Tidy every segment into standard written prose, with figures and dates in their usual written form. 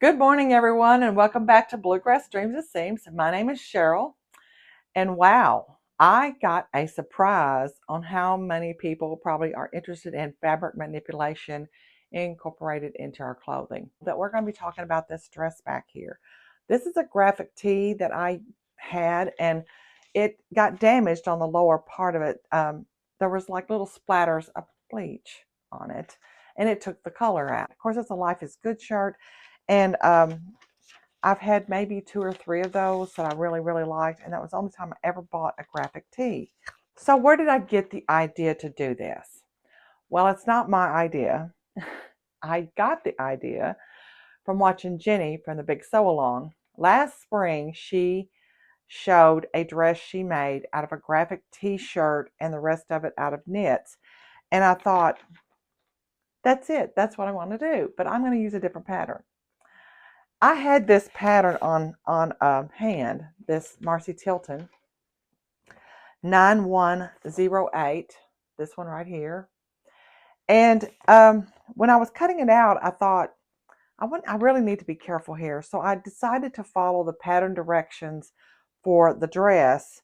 Good morning, everyone, and welcome back to Bluegrass Dreams and Seams. My name is Cheryl, and wow, I got a surprise on how many people probably are interested in fabric manipulation incorporated into our clothing. That we're going to be talking about this dress back here. This is a graphic tee that I had, and it got damaged on the lower part of it. There was like little splatters of bleach on it, and it took the color out. Of course, it's a Life is Good shirt. And I've had maybe 2 or 3 of those that I really, really liked, and that was the only time I ever bought a graphic tee. So where did I get the idea to do this? Well, it's not my idea. I got the idea from watching Gini from the Big Sew Along. Last spring, she showed a dress she made out of a graphic t-shirt and the rest of it out of knits. And I thought, that's it. That's what I want to do. But I'm going to use a different pattern. I had this pattern on hand, this Marcy Tilton 9108, this one right here. And when I was cutting it out, I thought, I really need to be careful here. So I decided to follow the pattern directions for the dress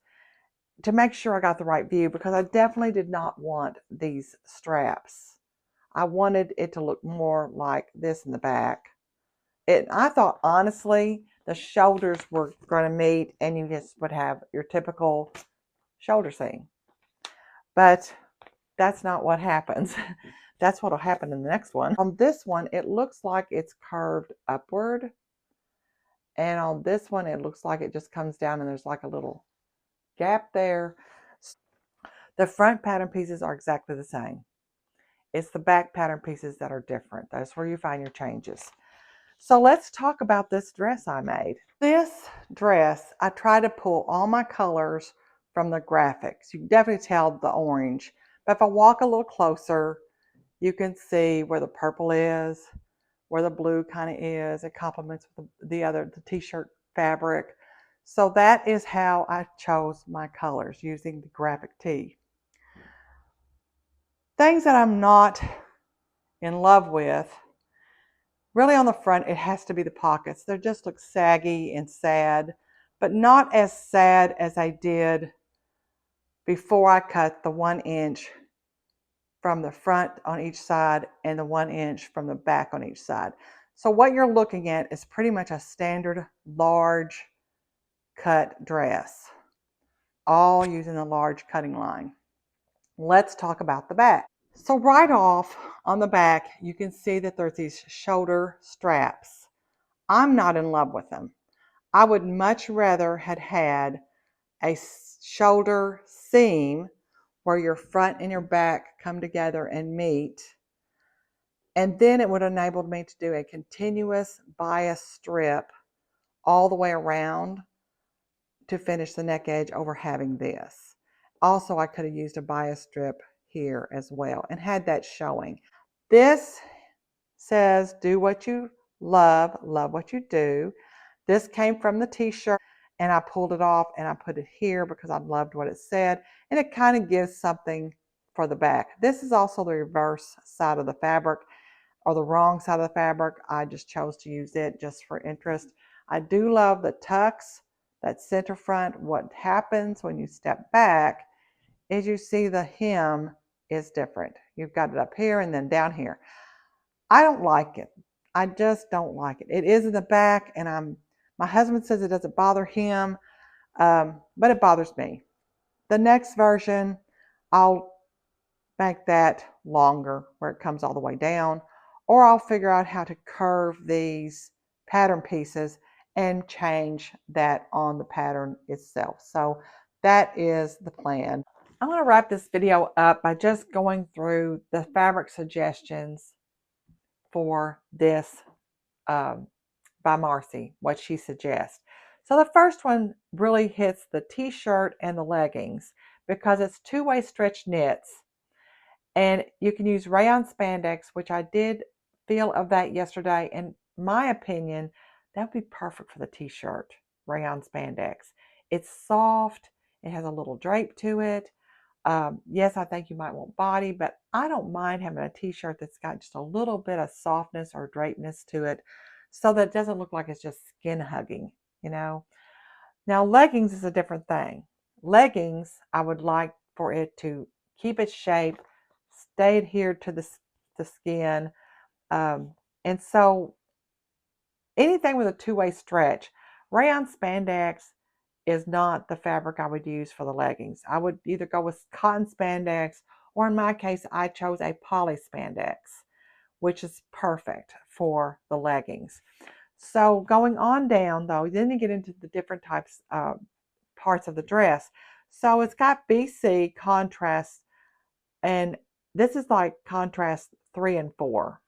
to make sure I got the right view, because I definitely did not want these straps. I wanted it to look more like this in the back. I thought, honestly, the shoulders were going to meet and you just would have your typical shoulder seam. But that's not what happens. That's what will happen in the next one. On this one, it looks like it's curved upward. And on this one, it looks like it just comes down and there's like a little gap there. The front pattern pieces are exactly the same. It's the back pattern pieces that are different. That's where you find your changes. So let's talk about this dress I made. This dress, I try to pull all my colors from the graphics. You can definitely tell the orange, but if I walk a little closer, you can see where the purple is, where the blue kind of is. It complements with the t-shirt fabric. So that is how I chose my colors, using the graphic tee. Things that I'm not in love with, really on the front, it has to be the pockets. They just look saggy and sad, but not as sad as I did before I cut the 1 inch from the front on each side and the 1 inch from the back on each side. So what you're looking at is pretty much a standard large cut dress, all using a large cutting line. Let's talk about the back. So right off on the back, you can see that there's these shoulder straps. I'm not in love with them. I would much rather had a shoulder seam where your front and your back come together and meet. And then it would enable me to do a continuous bias strip all the way around to finish the neck edge over having this. Also, I could have used a bias strip here as well and had that showing. This says, do what you love, love what you do. This came from the t-shirt, and I pulled it off and I put it here because I loved what it said, and it kind of gives something for the back. This is also the reverse side of the fabric, or the wrong side of the fabric. I just chose to use it just for interest. I do love the tucks, that center front. What happens when you step back is you see the hem is different. You've got it up here and then down here. I don't like it. I just don't like it. It is in the back, and my husband says it doesn't bother him, but it bothers me. The next version, I'll make that longer where it comes all the way down, or I'll figure out how to curve these pattern pieces and change that on the pattern itself. So that is the plan. I'm going to wrap this video up by just going through the fabric suggestions for this by Marcy, what she suggests. So the first one really hits the t-shirt and the leggings because it's two-way stretch knits, and you can use rayon spandex, which I did feel of that yesterday. In my opinion, that would be perfect for the t-shirt, rayon spandex. It's soft, it has a little drape to it. Yes, I think you might want body, but I don't mind having a t-shirt that's got just a little bit of softness or drapeness to it. so that it doesn't look like it's just skin hugging, you know. Now leggings is a different thing. Leggings, I would like for it to keep its shape, stay adhered to the skin, um, and so anything with a two-way stretch. Rayon spandex is not the fabric I would use for the leggings. I would either go with cotton spandex, or in my case, I chose a poly spandex, which is perfect for the leggings. So going on down though, then you get into the different types parts of the dress. So it's got BC contrast, and this is like contrast 3 and 4.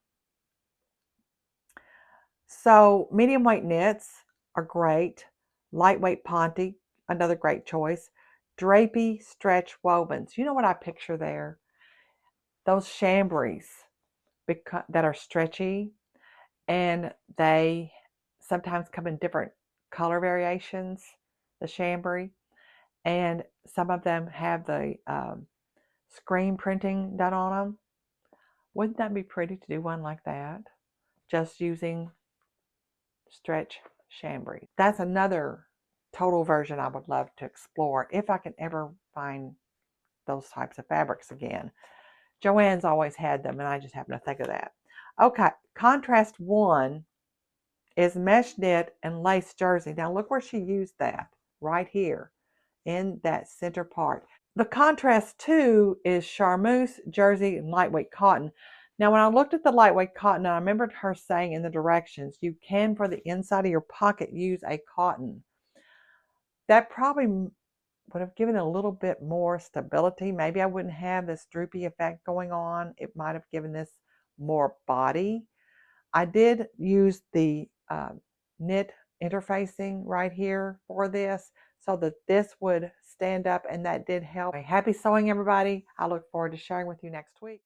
So medium weight knits are great. Lightweight ponte, another great choice. Drapey stretch wovens. You know what I picture there? Those chambres that are stretchy, and they sometimes come in different color variations, the chambray, and some of them have the screen printing done on them. Wouldn't that be pretty to do one like that? Just using stretch chambray. That's another total version I would love to explore if I can ever find those types of fabrics again. Joanne's always had them, and I just happen to think of that. Okay, contrast 1 is mesh knit and lace jersey. Now look where she used that, right here in that center part. The contrast 2 is charmeuse, jersey, and lightweight cotton. Now when I looked at the lightweight cotton, I remembered her saying in the directions, you can, for the inside of your pocket, use a cotton. That probably would have given it a little bit more stability. Maybe I wouldn't have this droopy effect going on. It might have given this more body. I did use the knit interfacing right here for this so that this would stand up, and that did help. Happy sewing, everybody. I look forward to sharing with you next week.